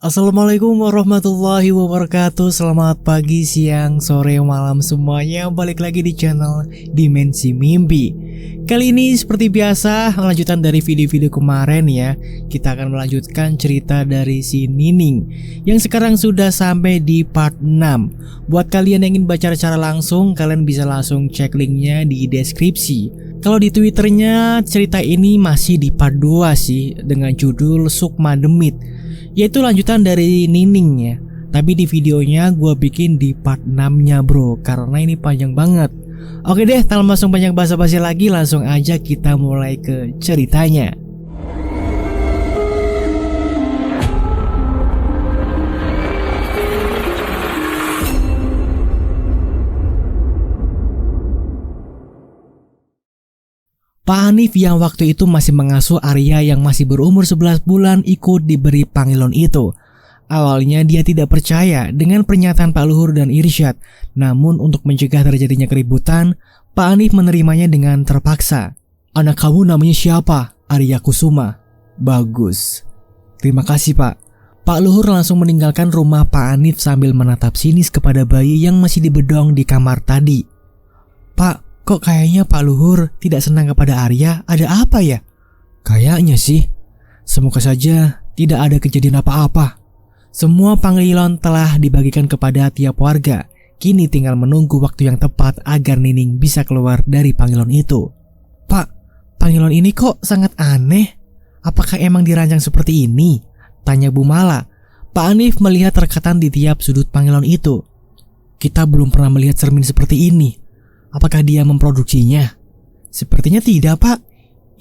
Assalamualaikum warahmatullahi wabarakatuh. Selamat pagi, siang, sore, malam semuanya. Balik lagi di channel Dimensi Mimpi. Kali ini seperti biasa, lanjutan dari video-video kemarin ya. Kita akan melanjutkan cerita dari si Nining yang sekarang sudah sampai di part 6. Buat kalian yang ingin baca secara langsung, kalian bisa langsung cek linknya di deskripsi. Kalau di Twitternya, cerita ini masih di part 2 sih, dengan judul Sukma Demit, yaitu lanjutan dari Nining ya. Tapi di videonya gue bikin di part 6 nya bro, karena ini panjang banget. Oke deh, tanpa langsung banyak basa-basi lagi, langsung aja kita mulai ke ceritanya. Pak Hanif yang waktu itu masih mengasuh Arya yang masih berumur 11 bulan ikut diberi panggilan itu. Awalnya dia tidak percaya dengan pernyataan Pak Luhur dan Irsyad. Namun untuk mencegah terjadinya keributan, Pak Hanif menerimanya dengan terpaksa. "Anak kamu namanya siapa?" "Arya Kusuma." "Bagus. Terima kasih Pak." Pak Luhur langsung meninggalkan rumah Pak Hanif sambil menatap sinis kepada bayi yang masih dibedong di kamar tadi. "Pak, kok kayaknya Pak Luhur tidak senang kepada Arya, ada apa ya?" "Kayaknya sih. Semoga saja tidak ada kejadian apa-apa." Semua panggilan telah dibagikan kepada tiap warga. Kini tinggal menunggu waktu yang tepat agar Nining bisa keluar dari panggilan itu. "Pak, panggilan ini kok sangat aneh. Apakah emang dirancang seperti ini?" tanya Bu Mala. Pak Hanif melihat rekatan di tiap sudut panggilan itu. "Kita belum pernah melihat cermin seperti ini. Apakah dia memproduksinya?" "Sepertinya tidak Pak.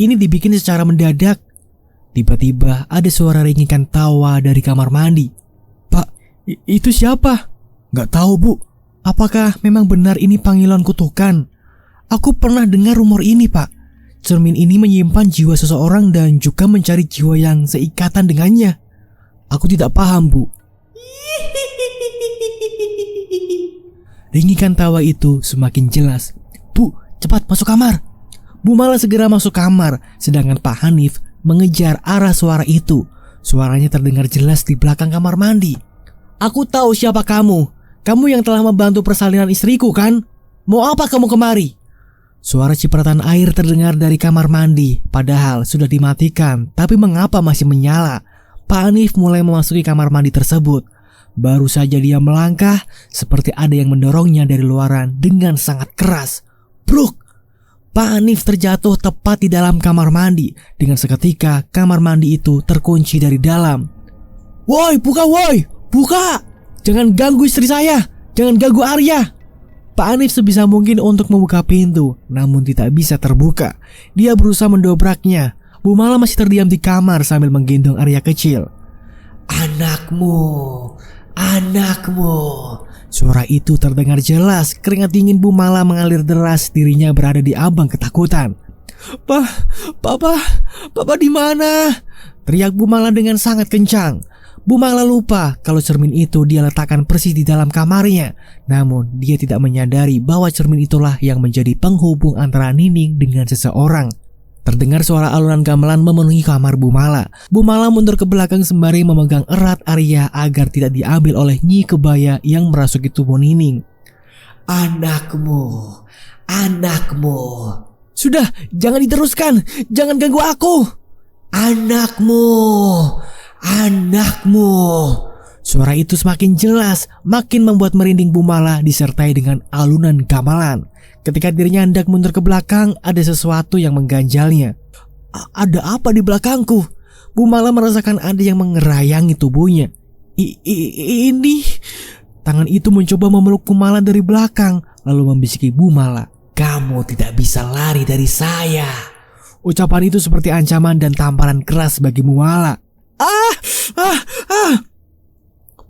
Ini dibikin secara mendadak." Tiba-tiba ada suara ringikan tawa dari kamar mandi. "Pak, itu siapa?" "Gak tahu Bu. Apakah memang benar ini panggilan kutukan? Aku pernah dengar rumor ini Pak. Cermin ini menyimpan jiwa seseorang dan juga mencari jiwa yang seikatan dengannya. Aku tidak paham Bu." Ringikan tawa itu semakin jelas. "Bu, cepat masuk kamar." Bu Mala segera masuk kamar, sedangkan Pak Hanif mengejar arah suara itu. Suaranya terdengar jelas di belakang kamar mandi. "Aku tahu siapa kamu. Kamu yang telah membantu persalinan istriku kan? Mau apa kamu kemari?" Suara cipratan air terdengar dari kamar mandi, padahal sudah dimatikan, tapi mengapa masih menyala? Pak Hanif mulai memasuki kamar mandi tersebut. Baru saja dia melangkah, seperti ada yang mendorongnya dari luaran dengan sangat keras. Bruk! Pak Hanif terjatuh tepat di dalam kamar mandi. Dengan seketika kamar mandi itu terkunci dari dalam. "Woi, buka woi! Buka! Jangan ganggu istri saya! Jangan ganggu Arya!" Pak Hanif sebisa mungkin untuk membuka pintu, namun tidak bisa terbuka. Dia berusaha mendobraknya. Bu Mala masih terdiam di kamar sambil menggendong Arya kecil. "Anakmu, anakmu." Suara itu terdengar jelas. Keringat dingin Bu Mala mengalir deras. Dirinya berada di ambang ketakutan. Papa di mana?" teriak Bu Mala dengan sangat kencang. Bu Mala lupa kalau cermin itu dia letakkan persis di dalam kamarnya. Namun dia tidak menyadari bahwa cermin itulah yang menjadi penghubung antara Nining dengan seseorang. Terdengar suara alunan gamelan memenuhi kamar Bu Mala. Bu Mala mundur ke belakang sembari memegang erat Arya agar tidak diambil oleh Nyi Kebaya yang merasuki tubuh Nining. "Anakmu, anakmu." "Sudah, jangan diteruskan. Jangan ganggu aku." "Anakmu, anakmu." Suara itu semakin jelas, makin membuat merinding Bu Mala disertai dengan alunan gamelan. Ketika dirinya hendak mundur ke belakang, ada sesuatu yang mengganjalnya. "Ada apa di belakangku?" Bu Mala merasakan ada yang mengerayangi tubuhnya. Ini... Tangan itu mencoba memeluk Bu Mala dari belakang, lalu membisiki Bu Mala. "Kamu tidak bisa lari dari saya." Ucapan itu seperti ancaman dan tamparan keras bagi Bu Mala.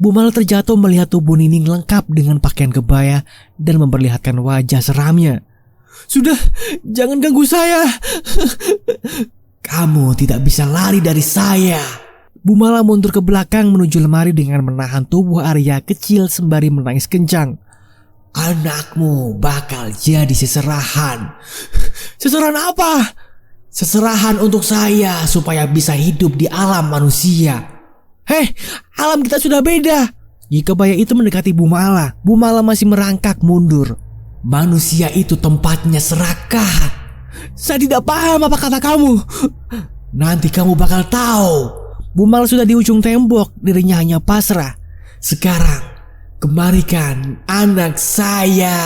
Bu Mala terjatuh melihat tubuh Nining lengkap dengan pakaian kebaya dan memperlihatkan wajah seramnya. "Sudah, jangan ganggu saya." "Kamu tidak bisa lari dari saya." Bu Mala mundur ke belakang menuju lemari dengan menahan tubuh Arya kecil sembari menangis kencang. "Anakmu bakal jadi seserahan." "Seserahan apa?" "Seserahan untuk saya supaya bisa hidup di alam manusia." Hei, alam kita sudah beda. Nyi Kebaya itu mendekati Bumala. Bumala masih merangkak mundur. Manusia itu tempatnya serakah. Saya tidak paham apa kata kamu. Nanti kamu bakal tahu. Bumala sudah di ujung tembok, dirinya hanya pasrah. Sekarang, kemarikan anak saya.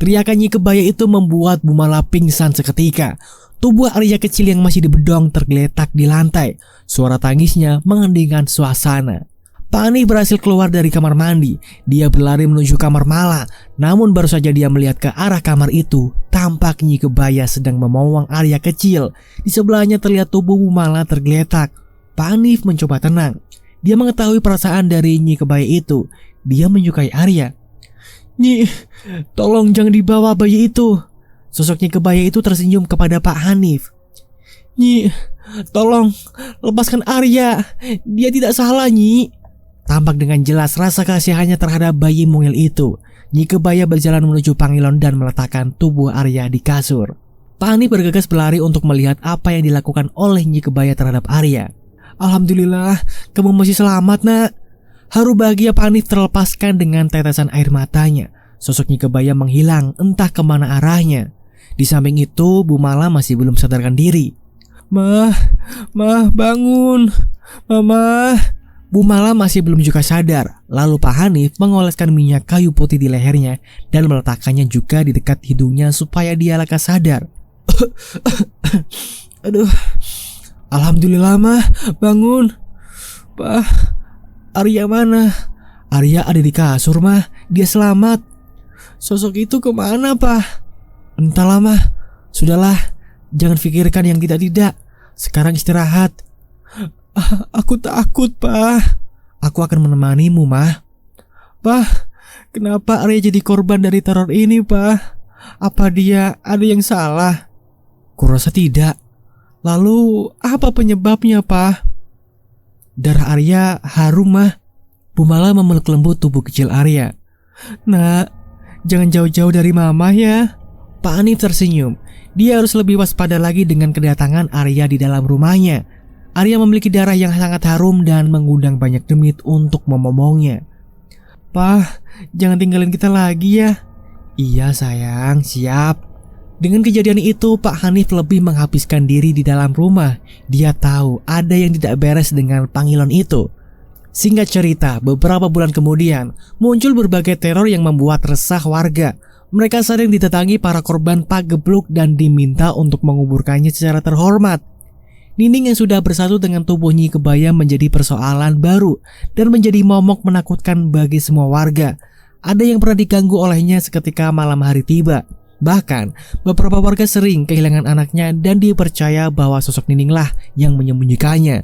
Teriakan Nyi Kebaya itu membuat Bumala pingsan seketika. Tubuh Arya kecil yang masih dibedong tergeletak di lantai. Suara tangisnya menghendingkan suasana. Pak Hanif berhasil keluar dari kamar mandi. Dia berlari menuju kamar Mala. Namun baru saja dia melihat ke arah kamar itu, tampak Nyi Kebaya sedang memawang Arya kecil. Di sebelahnya terlihat tubuh Bumala tergeletak. Pak Hanif mencoba tenang. Dia mengetahui perasaan dari Nyi Kebaya itu. Dia menyukai Arya. Nyi, tolong jangan dibawa bayi itu. Sosok Nyi Kebaya itu tersenyum kepada Pak Hanif. Nyi, tolong lepaskan Arya. Dia tidak salah, Nyi. Tampak dengan jelas rasa kasihannya terhadap bayi mungil itu. Nyi Kebaya berjalan menuju Pangilon dan meletakkan tubuh Arya di kasur. Pak Hanif bergegas berlari untuk melihat apa yang dilakukan oleh Nyi Kebaya terhadap Arya. Alhamdulillah, kamu masih selamat, nak. Haru bahagia Pak Hanif terlepaskan dengan tetesan air matanya. Sosok Nyi Kebaya menghilang, entah kemana arahnya. Di samping itu, Bumala masih belum sadarkan diri. Mah, bangun. Mama. Bumala masih belum juga sadar. Lalu Pak Hanif mengoleskan minyak kayu putih di lehernya dan meletakkannya juga di dekat hidungnya supaya dia lekas sadar. Aduh. Alhamdulillah, Mah, bangun. Pak, Arya mana? Arya ada di kasur, Mah. Dia selamat. Sosok itu kemana, Pak? Entahlah, Mah. Sudahlah, jangan pikirkan yang tidak-tidak. Sekarang istirahat. Aku takut, Pak. Aku akan menemanimu, Mah. Pak, kenapa Arya jadi korban dari teror ini, Pak? Apa dia ada yang salah? Kurasa tidak. Lalu apa penyebabnya, Pak? Darah Arya harum, Mah. Bumala memeluk lembut tubuh kecil Arya. Nak, jangan jauh-jauh dari Mama ya. Pak Hanif tersenyum. Dia harus lebih waspada lagi dengan kedatangan Arya di dalam rumahnya. Arya memiliki darah yang sangat harum dan mengundang banyak demit untuk memomongnya. Pak, jangan tinggalin kita lagi ya. Iya sayang, siap. Dengan kejadian itu, Pak Hanif lebih menghabiskan diri di dalam rumah. Dia tahu ada yang tidak beres dengan Pangilon itu. Singkat cerita, beberapa bulan kemudian, muncul berbagai teror yang membuat resah warga. Mereka sering didatangi para korban pagebluk dan diminta untuk menguburkannya secara terhormat. Nining yang sudah bersatu dengan tubuh Nyi Kebaya menjadi persoalan baru dan menjadi momok menakutkan bagi semua warga. Ada yang pernah diganggu olehnya seketika malam hari tiba. Bahkan, beberapa warga sering kehilangan anaknya dan dipercaya bahwa sosok Nininglah yang menyembunyikannya.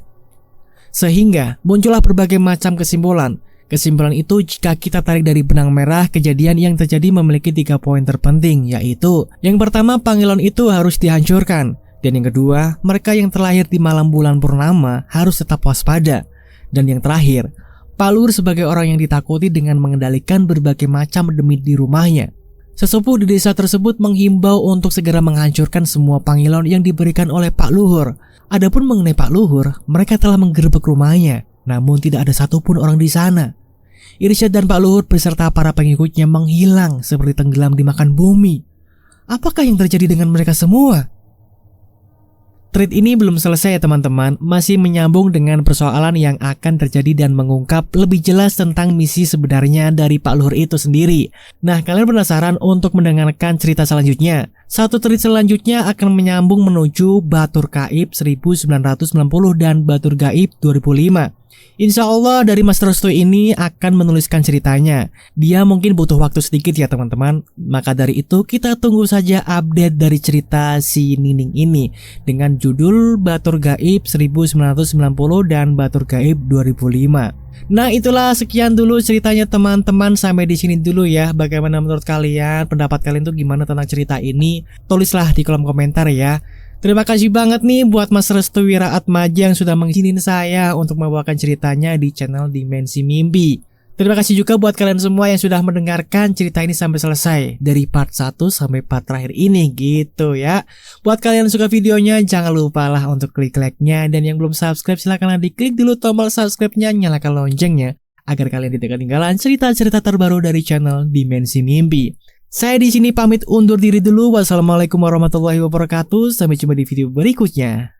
Sehingga muncullah berbagai macam kesimpulan. Kesimpulan itu jika kita tarik dari benang merah, kejadian yang terjadi memiliki 3 poin terpenting, yaitu yang pertama, Pangilon itu harus dihancurkan. Dan yang kedua, mereka yang terlahir di malam bulan purnama harus tetap waspada. Dan yang terakhir, Pak Luhur sebagai orang yang ditakuti dengan mengendalikan berbagai macam demit di rumahnya. Sesepuh di desa tersebut menghimbau untuk segera menghancurkan semua Pangilon yang diberikan oleh Pak Luhur. Adapun mengenai Pak Luhur, mereka telah menggerebek rumahnya, namun tidak ada satupun orang di sana. Irsyad dan Pak Luhur beserta para pengikutnya menghilang seperti tenggelam dimakan bumi. Apakah yang terjadi dengan mereka semua? Thread ini belum selesai ya teman-teman, masih menyambung dengan persoalan yang akan terjadi dan mengungkap lebih jelas tentang misi sebenarnya dari Pak Luhur itu sendiri. Nah, kalian penasaran untuk mendengarkan cerita selanjutnya? Satu thread selanjutnya akan menyambung menuju Batur Gaib 1990 dan Batur Gaib 2005. Insya Allah dari Mas Restu ini akan menuliskan ceritanya. Dia mungkin butuh waktu sedikit ya teman-teman. Maka dari itu kita tunggu saja update dari cerita si Nining ini dengan judul Batur Gaib 1990 dan Batur Gaib 2005. Nah itulah sekian dulu ceritanya teman-teman, sampai di sini dulu ya. Bagaimana menurut kalian? Pendapat kalian tuh gimana tentang cerita ini? Tulislah di kolom komentar ya. Terima kasih banget nih buat Mas Restu Wiraatmaja yang sudah mengizinin saya untuk membawakan ceritanya di channel Dimensi Mimpi. Terima kasih juga buat kalian semua yang sudah mendengarkan cerita ini sampai selesai, dari part 1 sampai part terakhir ini gitu ya. Buat kalian yang suka videonya, jangan lupa lah untuk klik like-nya, dan yang belum subscribe silahkan diklik dulu tombol subscribe-nya, nyalakan loncengnya agar kalian tidak ketinggalan cerita-cerita terbaru dari channel Dimensi Mimpi. Saya di sini pamit undur diri dulu. Wassalamualaikum warahmatullahi wabarakatuh. Sampai jumpa di video berikutnya.